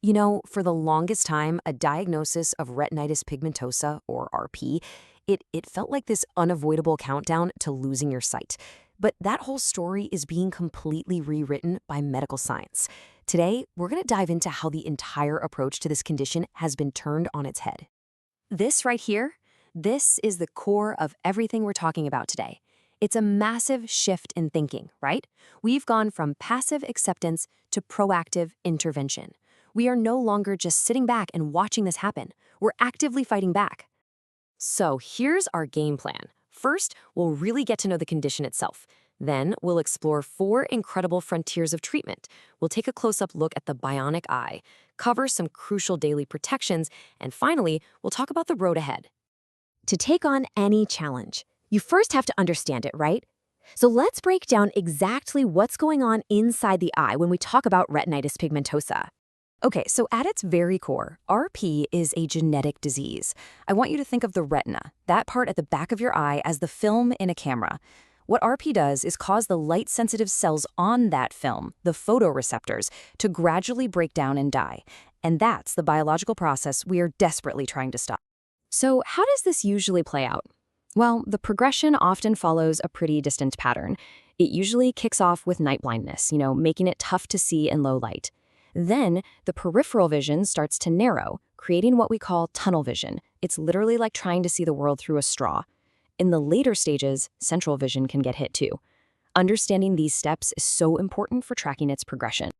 You know, for the longest time, a diagnosis of retinitis pigmentosa, or RP, it felt like this unavoidable countdown to losing your sight. But that whole story is being completely rewritten by medical science. Today, we're going to dive into how the entire approach to this condition has been turned on its head. This right here, this is the core of everything we're talking about today. It's a massive shift in thinking, right? We've gone from passive acceptance to proactive intervention. We are no longer just sitting back and watching this happen. We're actively fighting back. So here's our game plan. First, we'll really get to know the condition itself. Then, we'll explore 4 incredible frontiers of treatment. We'll take a close-up look at the bionic eye, cover some crucial daily protections, and finally, we'll talk about the road ahead. To take on any challenge, you first have to understand it, right? So let's break down exactly what's going on inside the eye when we talk about retinitis pigmentosa. Okay, so at its very core, RP is a genetic disease. I want you to think of the retina, that part at the back of your eye, as the film in a camera. What RP does is cause the light-sensitive cells on that film, the photoreceptors, to gradually break down and die. And that's the biological process we are desperately trying to stop. So how does this usually play out? Well, the progression often follows a pretty distant pattern. It usually kicks off with night blindness, making it tough to see in low light. Then, the peripheral vision starts to narrow, creating what we call tunnel vision. It's literally like trying to see the world through a straw. In the later stages, central vision can get hit too. Understanding these steps is so important for tracking its progression.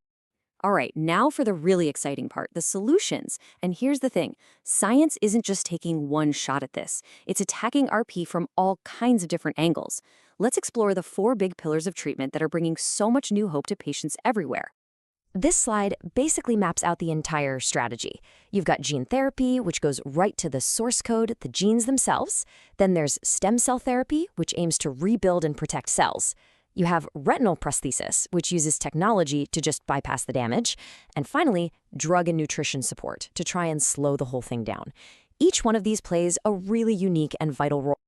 All right, now for the really exciting part, the solutions. And here's the thing, science isn't just taking one shot at this. It's attacking RP from all kinds of different angles. Let's explore the 4 big pillars of treatment that are bringing so much new hope to patients everywhere. This slide basically maps out the entire strategy. You've got gene therapy, which goes right to the source code, the genes themselves. Then there's stem cell therapy, which aims to rebuild and protect cells. You have retinal prosthesis, which uses technology to just bypass the damage. And finally, drug and nutrition support to try and slow the whole thing down. Each one of these plays a really unique and vital role.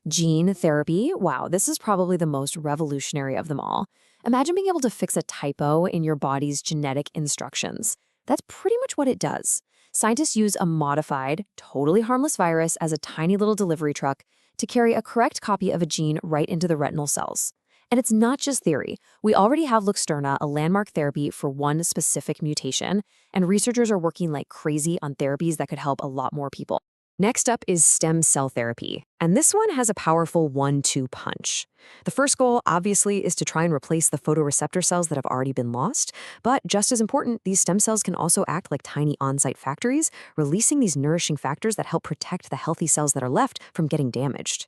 Gene therapy, wow, this is probably the most revolutionary of them all. Imagine being able to fix a typo in your body's genetic instructions. That's pretty much what it does. Scientists use a modified, totally harmless virus as a tiny little delivery truck to carry a correct copy of a gene right into the retinal cells. And it's not just theory. We already have Luxturna, a landmark therapy for one specific mutation, and researchers are working like crazy on therapies that could help a lot more people. Next up is stem cell therapy, and this one has a powerful 1-2 punch. The first goal, obviously, is to try and replace the photoreceptor cells that have already been lost, but just as important, these stem cells can also act like tiny on-site factories, releasing these nourishing factors that help protect the healthy cells that are left from getting damaged.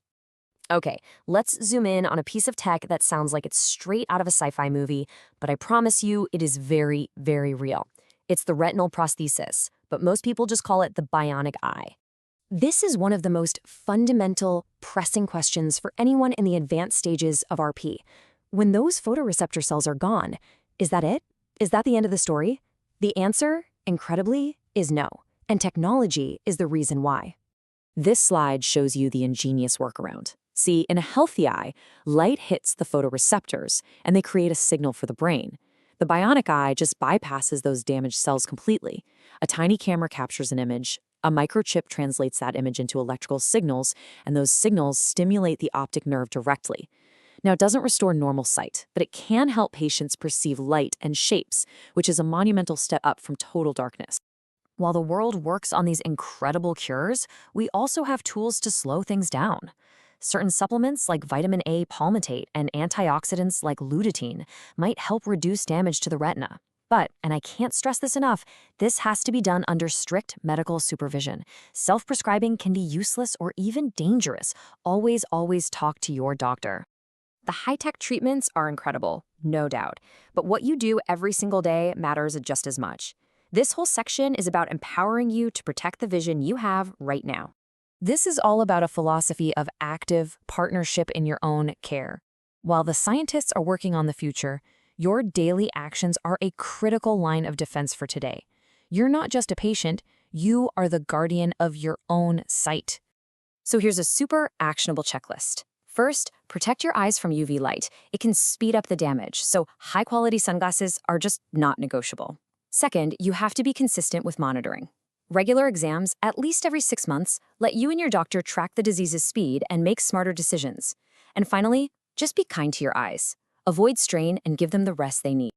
Okay, let's zoom in on a piece of tech that sounds like it's straight out of a sci-fi movie, but I promise you it is very, very real. It's the retinal prosthesis, but most people just call it the bionic eye. This is one of the most fundamental, pressing questions for anyone in the advanced stages of RP. When those photoreceptor cells are gone, is that it? Is that the end of the story? The answer, incredibly, is no. And technology is the reason why. This slide shows you the ingenious workaround. See, in a healthy eye, light hits the photoreceptors, and they create a signal for the brain. The bionic eye just bypasses those damaged cells completely. A tiny camera captures an image, a microchip translates that image into electrical signals, and those signals stimulate the optic nerve directly. Now, it doesn't restore normal sight, but it can help patients perceive light and shapes, which is a monumental step up from total darkness. While the world works on these incredible cures, we also have tools to slow things down. Certain supplements like vitamin A palmitate and antioxidants like lutein might help reduce damage to the retina. But, and I can't stress this enough, this has to be done under strict medical supervision. Self-prescribing can be useless or even dangerous. Always, always talk to your doctor. The high-tech treatments are incredible, no doubt, but what you do every single day matters just as much. This whole section is about empowering you to protect the vision you have right now. This is all about a philosophy of active partnership in your own care. While the scientists are working on the future, your daily actions are a critical line of defense for today. You're not just a patient, you are the guardian of your own sight. So here's a super actionable checklist. First, protect your eyes from UV light. It can speed up the damage, so high-quality sunglasses are just not negotiable. Second, you have to be consistent with monitoring. Regular exams, at least every 6 months, let you and your doctor track the disease's speed and make smarter decisions. And finally, just be kind to your eyes. Avoid strain and give them the rest they need.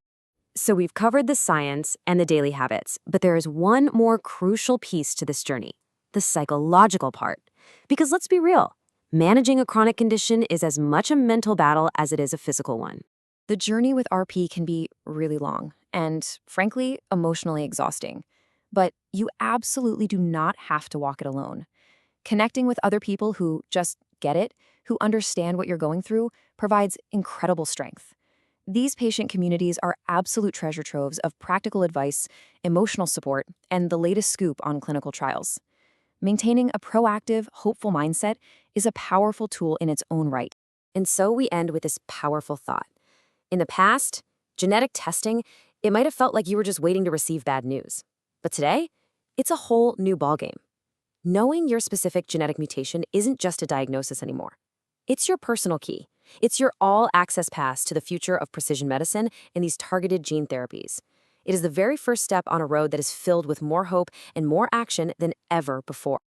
So we've covered the science and the daily habits, but there is one more crucial piece to this journey, the psychological part. Because let's be real, managing a chronic condition is as much a mental battle as it is a physical one. The journey with RP can be really long and, frankly, emotionally exhausting. But you absolutely do not have to walk it alone. Connecting with other people who just get it, who understand what you're going through, provides incredible strength. These patient communities are absolute treasure troves of practical advice, emotional support, and the latest scoop on clinical trials. Maintaining a proactive, hopeful mindset is a powerful tool in its own right. And so we end with this powerful thought. In the past, genetic testing, it might have felt like you were just waiting to receive bad news. But today, it's a whole new ballgame. Knowing your specific genetic mutation isn't just a diagnosis anymore. It's your personal key. It's your all-access pass to the future of precision medicine and these targeted gene therapies. It is the very first step on a road that is filled with more hope and more action than ever before.